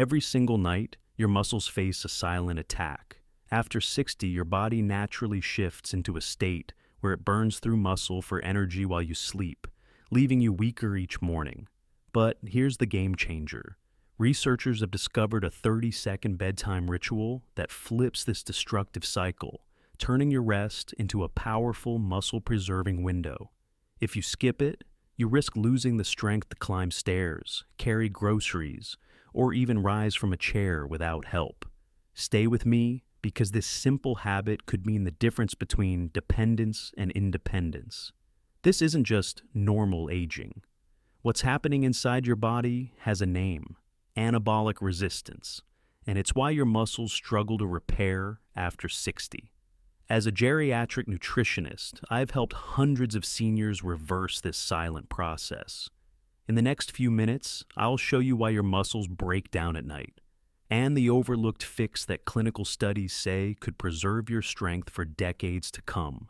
Every single night, your muscles face a silent attack. After 60, your body naturally shifts into a state where it burns through muscle for energy while you sleep, leaving you weaker each morning. But here's the game changer. Researchers have discovered a 30-second bedtime ritual that flips this destructive cycle, turning your rest into a powerful muscle-preserving window. If you skip it, you risk losing the strength to climb stairs, carry groceries, or even rise from a chair without help. Stay with me, because this simple habit could mean the difference between dependence and independence. This isn't just normal aging. What's happening inside your body has a name: anabolic resistance, and it's why your muscles struggle to repair after 60. As a geriatric nutritionist, I've helped hundreds of seniors reverse this silent process. In the next few minutes, I'll show you why your muscles break down at night, and the overlooked fix that clinical studies say could preserve your strength for decades to come.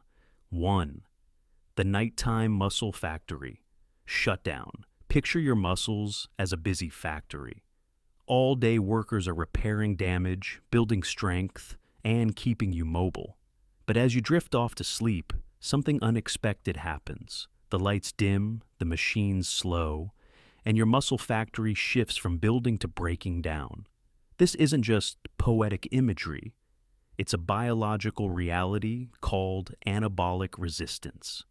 1. The nighttime muscle factory. Shutdown. Picture your muscles as a busy factory. All-day workers are repairing damage, building strength, and keeping you mobile. But as you drift off to sleep, something unexpected happens. The lights dim, the machines slow, and your muscle factory shifts from building to breaking down. This isn't just poetic imagery. It's a biological reality called anabolic resistance.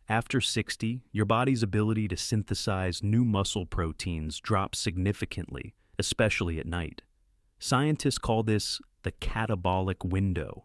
After 60, your body's ability to synthesize new muscle proteins drops significantly, especially at night. Scientists call this the catabolic window,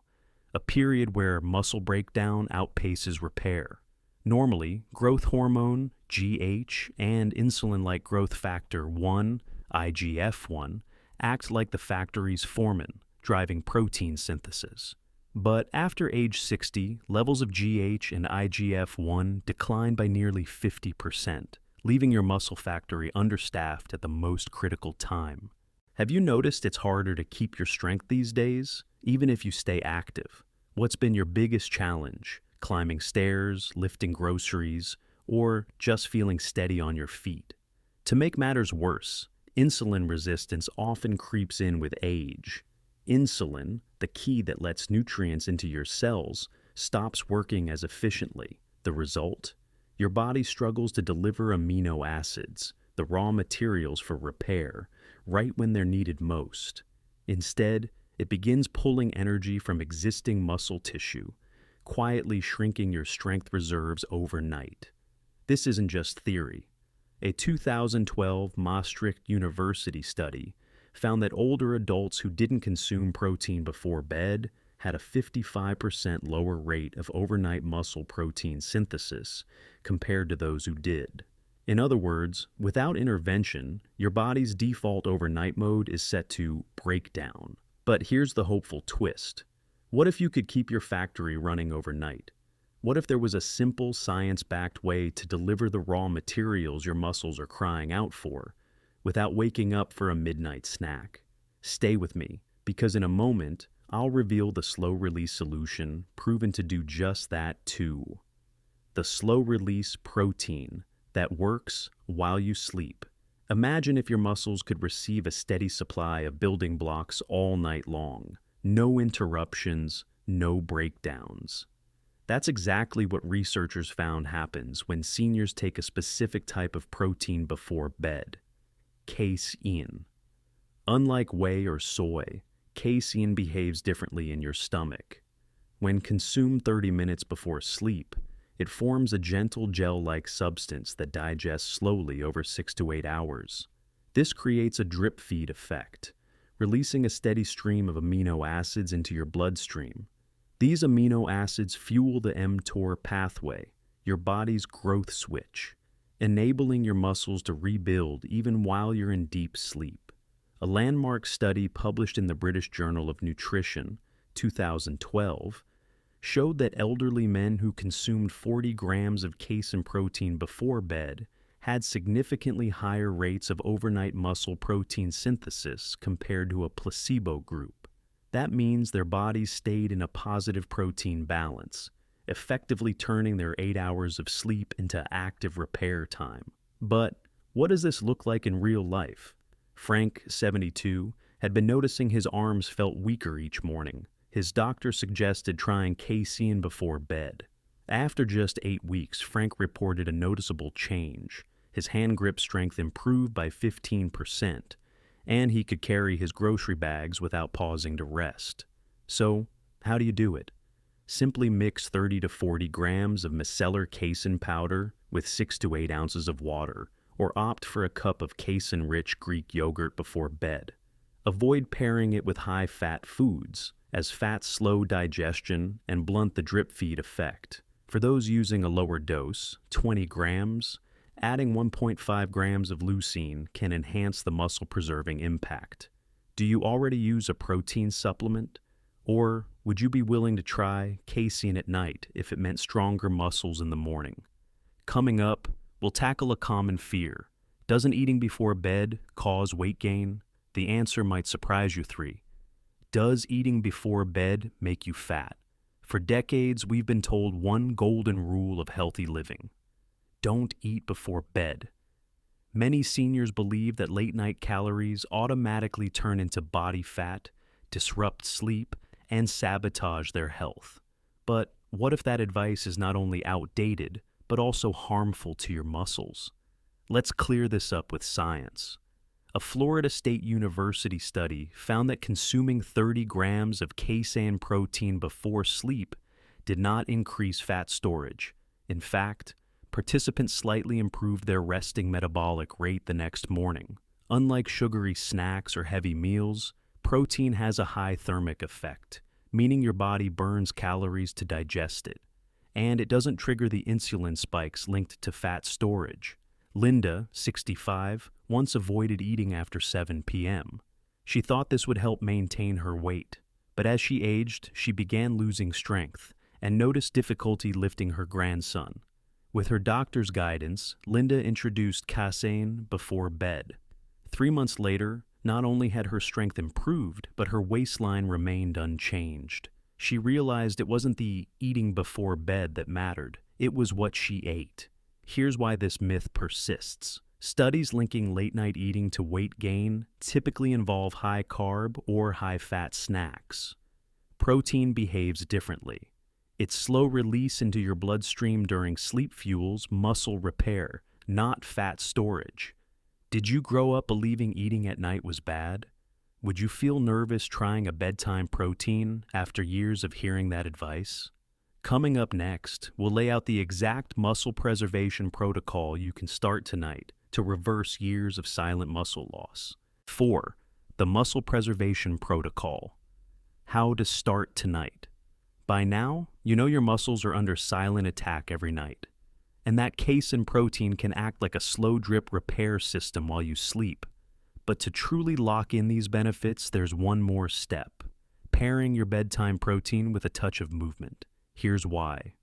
a period where muscle breakdown outpaces repair. Normally, growth hormone, GH, and insulin-like growth factor 1, IGF-1, act like the factory's foreman, driving protein synthesis. But after age 60, levels of GH and IGF-1 decline by nearly 50%, leaving your muscle factory understaffed at the most critical time. Have you noticed it's harder to keep your strength these days, even if you stay active? What's been your biggest challenge? Climbing stairs, lifting groceries, or just feeling steady on your feet? To make matters worse, insulin resistance often creeps in with age. Insulin, the key that lets nutrients into your cells, stops working as efficiently. The result? Your body struggles to deliver amino acids, the raw materials for repair, right when they're needed most. Instead, it begins pulling energy from existing muscle tissue, quietly shrinking your strength reserves overnight. This isn't just theory. A 2012 Maastricht University study found that older adults who didn't consume protein before bed had a 55% lower rate of overnight muscle protein synthesis compared to those who did. In other words, without intervention, your body's default overnight mode is set to breakdown. But here's the hopeful twist. What if you could keep your factory running overnight? What if there was a simple science-backed way to deliver the raw materials your muscles are crying out for, without waking up for a midnight snack? Stay with me, because in a moment, I'll reveal the slow-release solution proven to do just that too. The slow-release protein that works while you sleep. Imagine if your muscles could receive a steady supply of building blocks all night long. No interruptions, no breakdowns. That's exactly what researchers found happens when seniors take a specific type of protein before bed: casein. Unlike whey or soy, casein behaves differently in your stomach. When consumed 30 minutes before sleep, it forms a gentle gel-like substance that digests slowly over 6 to 8 hours. This creates a drip feed effect, releasing a steady stream of amino acids into your bloodstream. These amino acids fuel the mTOR pathway, your body's growth switch, enabling your muscles to rebuild even while you're in deep sleep. A landmark study published in the British Journal of Nutrition, 2012, showed that elderly men who consumed 40 grams of casein protein before bed had significantly higher rates of overnight muscle protein synthesis compared to a placebo group. That means their bodies stayed in a positive protein balance, effectively turning their 8 hours of sleep into active repair time. But what does this look like in real life? Frank, 72, had been noticing his arms felt weaker each morning. His doctor suggested trying casein before bed. After just 8 weeks, Frank reported a noticeable change. His hand grip strength improved by 15%, and he could carry his grocery bags without pausing to rest. So, how do you do it? Simply mix 30 to 40 grams of micellar casein powder with 6 to 8 ounces of water, or opt for a cup of casein-rich Greek yogurt before bed. Avoid pairing it with high-fat foods, as fats slow digestion and blunt the drip feed effect. For those using a lower dose, 20 grams, adding 1.5 grams of leucine can enhance the muscle-preserving impact. Do you already use a protein supplement? Or would you be willing to try casein at night if it meant stronger muscles in the morning? Coming up, we'll tackle a common fear. Doesn't eating before bed cause weight gain? The answer might surprise you three. Does eating before bed make you fat? For decades, we've been told one golden rule of healthy living. Don't eat before bed. Many seniors believe that late-night calories automatically turn into body fat, disrupt sleep, and sabotage their health. But what if that advice is not only outdated, but also harmful to your muscles? Let's clear this up with science. A Florida State University study found that consuming 30 grams of casein protein before sleep did not increase fat storage. In fact, participants slightly improved their resting metabolic rate the next morning. Unlike sugary snacks or heavy meals, protein has a high thermic effect, meaning your body burns calories to digest it, and it doesn't trigger the insulin spikes linked to fat storage. Linda, 65, once avoided eating after 7 p.m. She thought this would help maintain her weight, but as she aged, she began losing strength and noticed difficulty lifting her grandson. With her doctor's guidance, Linda introduced casein before bed. 3 months later, not only had her strength improved, but her waistline remained unchanged. She realized it wasn't the eating before bed that mattered, it was what she ate. Here's why this myth persists. Studies linking late-night eating to weight gain typically involve high-carb or high-fat snacks. Protein behaves differently. Its slow release into your bloodstream during sleep fuels muscle repair, not fat storage. Did you grow up believing eating at night was bad? Would you feel nervous trying a bedtime protein after years of hearing that advice? Coming up next, we'll lay out the exact muscle preservation protocol you can start tonight to reverse years of silent muscle loss. 4. The Muscle Preservation Protocol. How to start tonight. By now, you know your muscles are under silent attack every night, and that casein protein can act like a slow drip repair system while you sleep. But to truly lock in these benefits, there's one more step: pairing your bedtime protein with a touch of movement. Here's why.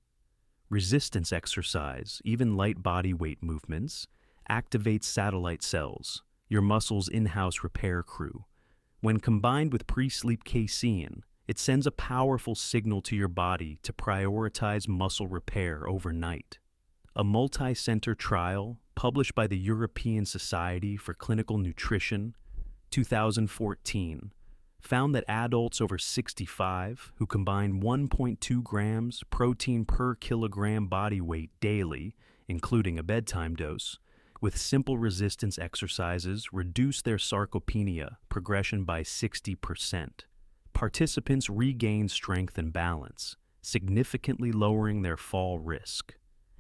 Resistance exercise, even light body weight movements, activates satellite cells, your muscle's in-house repair crew. When combined with pre-sleep casein, it sends a powerful signal to your body to prioritize muscle repair overnight. A multi-center trial published by the European Society for Clinical Nutrition, 2014, found that adults over 65 who combine 1.2 grams protein per kilogram body weight daily, including a bedtime dose, with simple resistance exercises reduced their sarcopenia progression by 60%. Participants regained strength and balance, significantly lowering their fall risk.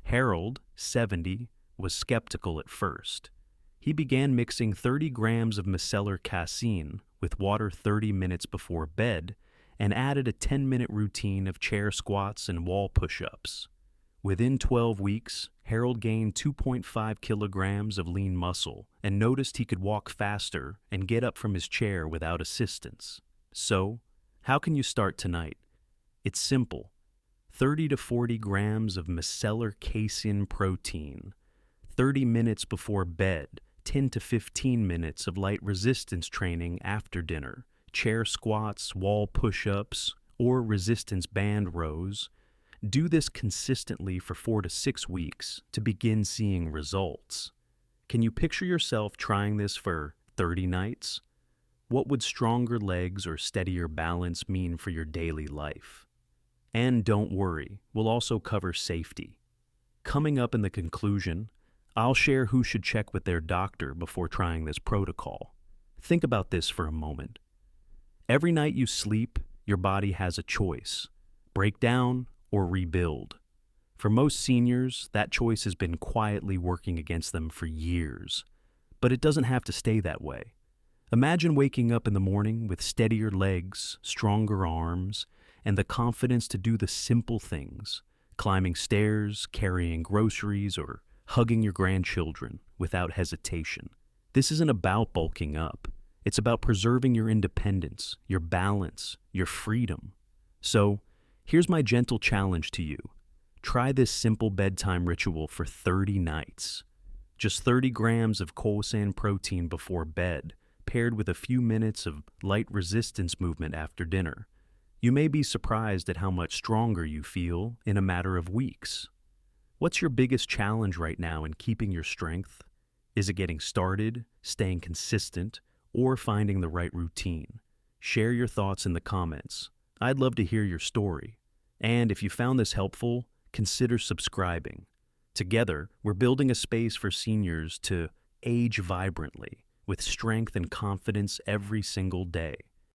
Harold, 70, was skeptical at first. He began mixing 30 grams of micellar casein with water 30 minutes before bed and added a 10-minute routine of chair squats and wall push-ups. Within 12 weeks, Harold gained 2.5 kilograms of lean muscle and noticed he could walk faster and get up from his chair without assistance. So, how can you start tonight? It's simple. 30 to 40 grams of micellar casein protein, 30 minutes before bed, 10 to 15 minutes of light resistance training after dinner, chair squats, wall push-ups, or resistance band rows. Do this consistently for 4 to 6 weeks to begin seeing results. Can you picture yourself trying this for 30 nights? What would stronger legs or steadier balance mean for your daily life? And don't worry, we'll also cover safety. Coming up in the conclusion, I'll share who should check with their doctor before trying this protocol. Think about this for a moment. Every night you sleep, your body has a choice: break down or rebuild. For most seniors, that choice has been quietly working against them for years. But it doesn't have to stay that way. Imagine waking up in the morning with steadier legs, stronger arms, and the confidence to do the simple things: climbing stairs, carrying groceries, or hugging your grandchildren without hesitation. This isn't about bulking up. It's about preserving your independence, your balance, your freedom. So, here's my gentle challenge to you. Try this simple bedtime ritual for 30 nights. Just 30 grams of casein protein before bed, paired with a few minutes of light resistance movement after dinner. You may be surprised at how much stronger you feel in a matter of weeks. What's your biggest challenge right now in keeping your strength? Is it getting started, staying consistent, or finding the right routine? Share your thoughts in the comments. I'd love to hear your story. And if you found this helpful, consider subscribing. Together, we're building a space for seniors to age vibrantly, with strength and confidence every single day.